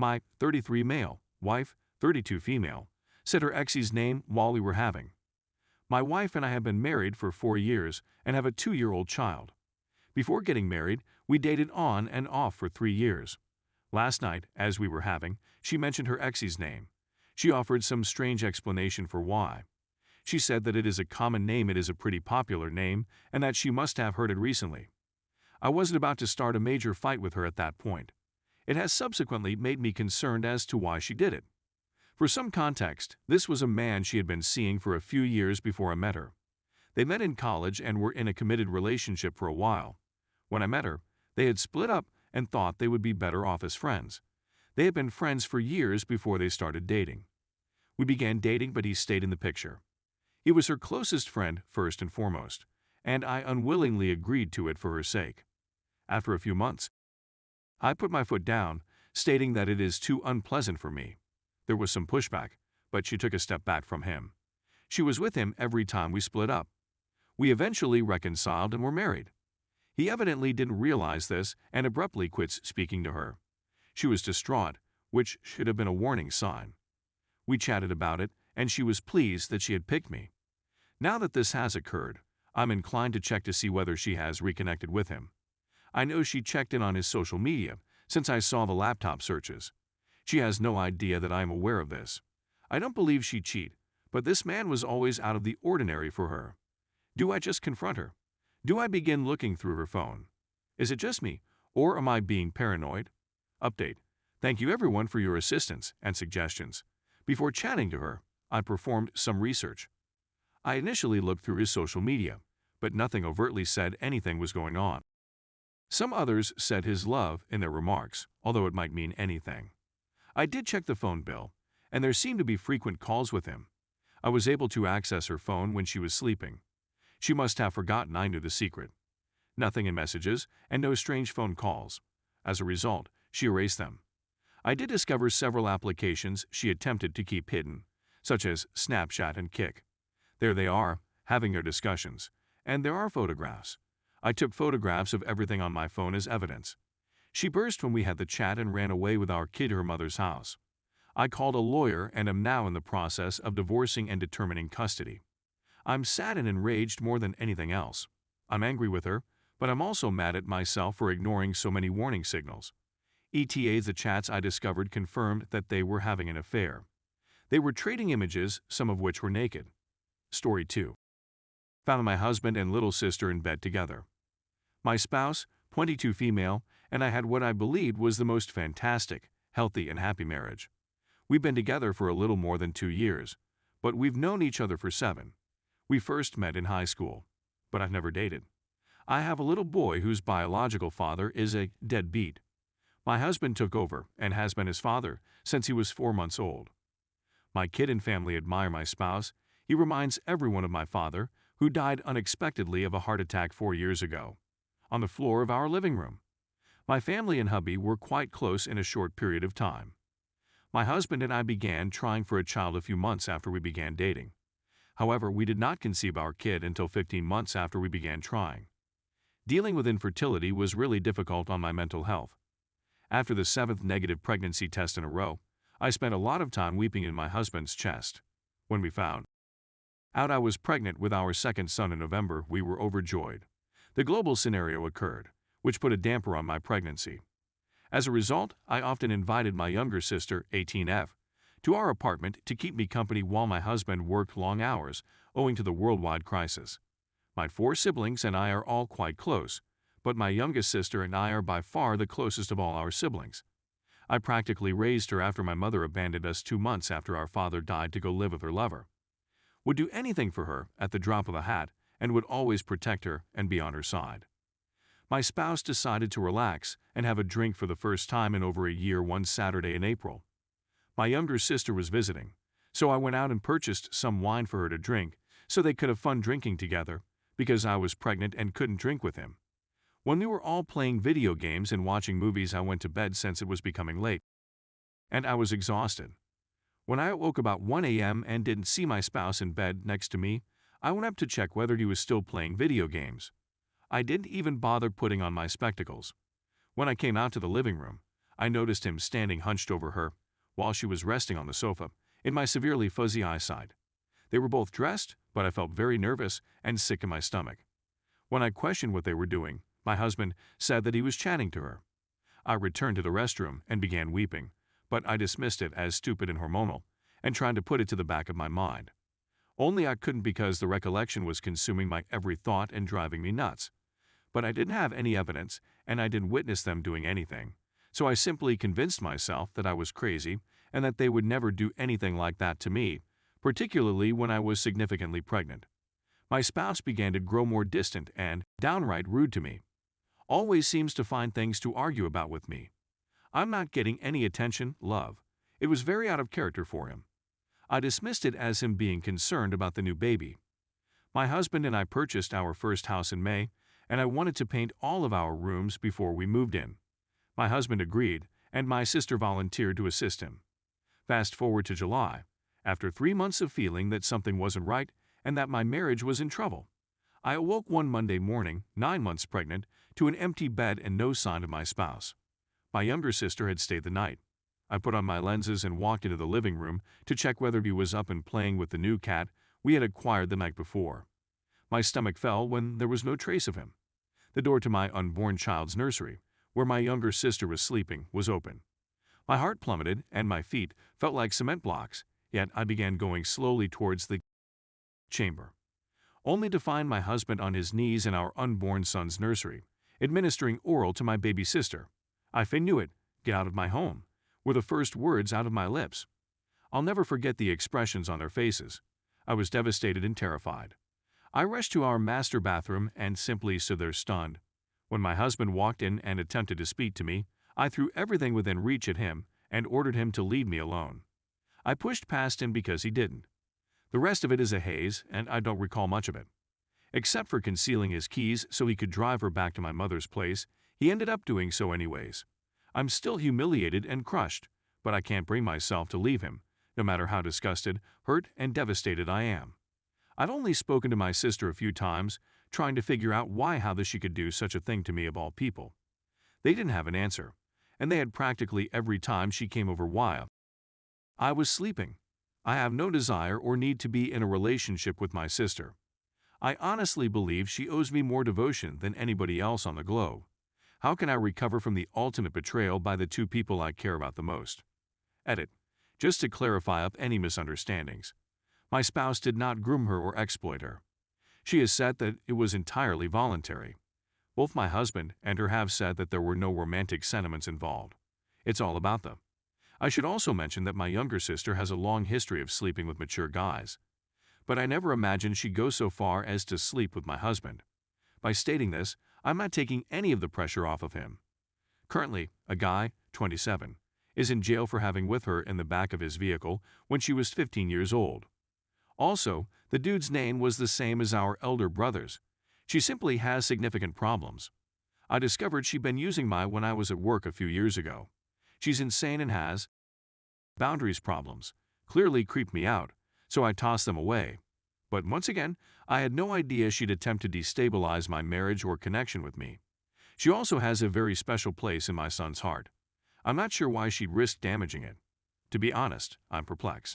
My 33 male wife, 32 female, said her ex's name while we were having. My wife and I have been married for 4 years and have a 2-year-old child. Before getting married, we dated on and off for 3 years. Last night, as we were having, she mentioned her ex's name. She offered some strange explanation for why. She said that it is a common name, it is a pretty popular name, and that she must have heard it recently. I wasn't about to start a major fight with her at that point. It has subsequently made me concerned as to why she did it. For some context, this was a man she had been seeing for a few years before I met her. They met in college and were in a committed relationship for a while. When I met her, they had split up and thought they would be better off as friends. They had been friends for years before they started dating. We began dating, but he stayed in the picture. He was her closest friend first and foremost, and I unwillingly agreed to it for her sake. After a few months, I put my foot down, stating that it is too unpleasant for me. There was some pushback, but she took a step back from him. She was with him every time we split up. We eventually reconciled and were married. He evidently didn't realize this and abruptly quits speaking to her. She was distraught, which should have been a warning sign. We chatted about it, and she was pleased that she had picked me. Now that this has occurred, I'm inclined to check to see whether she has reconnected with him. I know she checked in on his social media, since I saw the laptop searches. She has no idea that I am aware of this. I don't believe she'd cheat, but this man was always out of the ordinary for her. Do I just confront her? Do I begin looking through her phone? Is it just me, or am I being paranoid? Update. Thank you everyone for your assistance and suggestions. Before chatting to her, I performed some research. I initially looked through his social media, but nothing overtly said anything was going on. Some others said his love in their remarks, although it might mean anything. I did check the phone bill, and there seemed to be frequent calls with him. I was able to access her phone when she was sleeping. She must have forgotten I knew the secret. Nothing in messages, and no strange phone calls. As a result, she erased them. I did discover several applications she attempted to keep hidden, such as Snapchat and Kik. There they are, having their discussions, and there are photographs. I took photographs of everything on my phone as evidence. She burst when we had the chat and ran away with our kid to her mother's house. I called a lawyer and am now in the process of divorcing and determining custody. I'm sad and enraged more than anything else. I'm angry with her, but I'm also mad at myself for ignoring so many warning signals. ETA, the chats I discovered confirmed that they were having an affair. They were trading images, some of which were naked. Story 2. Found my husband and little sister in bed together. My spouse, 22 female, and I had what I believed was the most fantastic, healthy, and happy marriage. We've been together for a little more than 2 years, but we've known each other for 7. We first met in high school, but I've never dated. I have a little boy whose biological father is a deadbeat. My husband took over and has been his father since he was 4 months old. My kid and family admire my spouse. He reminds everyone of my father, who died unexpectedly of a heart attack 4 years ago, on the floor of our living room. My family and hubby were quite close in a short period of time. My husband and I began trying for a child a few months after we began dating. However, we did not conceive our kid until 15 months after we began trying. Dealing with infertility was really difficult on my mental health. After the 7th negative pregnancy test in a row, I spent a lot of time weeping in my husband's chest. When we found out I was pregnant with our second son in November, we were overjoyed. The global scenario occurred, which put a damper on my pregnancy. As a result, I often invited my younger sister, 18F, to our apartment to keep me company while my husband worked long hours, owing to the worldwide crisis. My 4 siblings and I are all quite close, but my youngest sister and I are by far the closest of all our siblings. I practically raised her after my mother abandoned us 2 months after our father died to go live with her lover. Would do anything for her at the drop of a hat and would always protect her and be on her side. My spouse decided to relax and have a drink for the first time in over a year one Saturday in April. My younger sister was visiting, so I went out and purchased some wine for her to drink so they could have fun drinking together because I was pregnant and couldn't drink with him. When we were all playing video games and watching movies, I went to bed since it was becoming late, and I was exhausted. When I awoke about 1 a.m. and didn't see my spouse in bed next to me, I went up to check whether he was still playing video games. I didn't even bother putting on my spectacles. When I came out to the living room, I noticed him standing hunched over her while she was resting on the sofa, in my severely fuzzy eyesight. They were both dressed, but I felt very nervous and sick in my stomach. When I questioned what they were doing, my husband said that he was chatting to her. I returned to the restroom and began weeping, but I dismissed it as stupid and hormonal, and tried to put it to the back of my mind. Only I couldn't because the recollection was consuming my every thought and driving me nuts. But I didn't have any evidence, and I didn't witness them doing anything, so I simply convinced myself that I was crazy and that they would never do anything like that to me, particularly when I was significantly pregnant. My spouse began to grow more distant and downright rude to me. Always seems to find things to argue about with me. I'm not getting any attention, love. It was very out of character for him. I dismissed it as him being concerned about the new baby. My husband and I purchased our first house in May, and I wanted to paint all of our rooms before we moved in. My husband agreed, and my sister volunteered to assist him. Fast forward to July, after 3 months of feeling that something wasn't right and that my marriage was in trouble. I awoke one Monday morning, 9 months pregnant, to an empty bed and no sign of my spouse. My younger sister had stayed the night. I put on my lenses and walked into the living room to check whether he was up and playing with the new cat we had acquired the night before. My stomach fell when there was no trace of him. The door to my unborn child's nursery, where my younger sister was sleeping, was open. My heart plummeted and my feet felt like cement blocks, yet I began going slowly towards the chamber, only to find my husband on his knees in our unborn son's nursery, administering oral to my baby sister. "I knew it. Get out of my home," were the first words out of my lips. I'll never forget the expressions on their faces. I was devastated and terrified. I rushed to our master bathroom and simply stood there stunned. When my husband walked in and attempted to speak to me, I threw everything within reach at him and ordered him to leave me alone. I pushed past him because he didn't. The rest of it is a haze, and I don't recall much of it. Except for concealing his keys so he could drive her back to my mother's place, he ended up doing so anyways. I'm still humiliated and crushed, but I can't bring myself to leave him, no matter how disgusted, hurt, and devastated I am. I've only spoken to my sister a few times, trying to figure out how she could do such a thing to me of all people. They didn't have an answer, and they had practically every time she came over while I was sleeping. I have no desire or need to be in a relationship with my sister. I honestly believe she owes me more devotion than anybody else on the globe. How can I recover from the ultimate betrayal by the two people I care about the most? Edit. Just to clarify up any misunderstandings. My spouse did not groom her or exploit her. She has said that it was entirely voluntary. Both my husband and her have said that there were no romantic sentiments involved. It's all about them. I should also mention that my younger sister has a long history of sleeping with mature guys. But I never imagined she'd go so far as to sleep with my husband. By stating this, I'm not taking any of the pressure off of him. Currently, a guy, 27, is in jail for having with her in the back of his vehicle when she was 15 years old. Also, the dude's name was the same as our elder brother's. She simply has significant problems. I discovered she'd been using my when I was at work a few years ago. She's insane and has boundaries problems. Clearly creeped me out, so I tossed them away. But once again, I had no idea she'd attempt to destabilize my marriage or connection with me. She also has a very special place in my son's heart. I'm not sure why she'd risk damaging it. To be honest, I'm perplexed.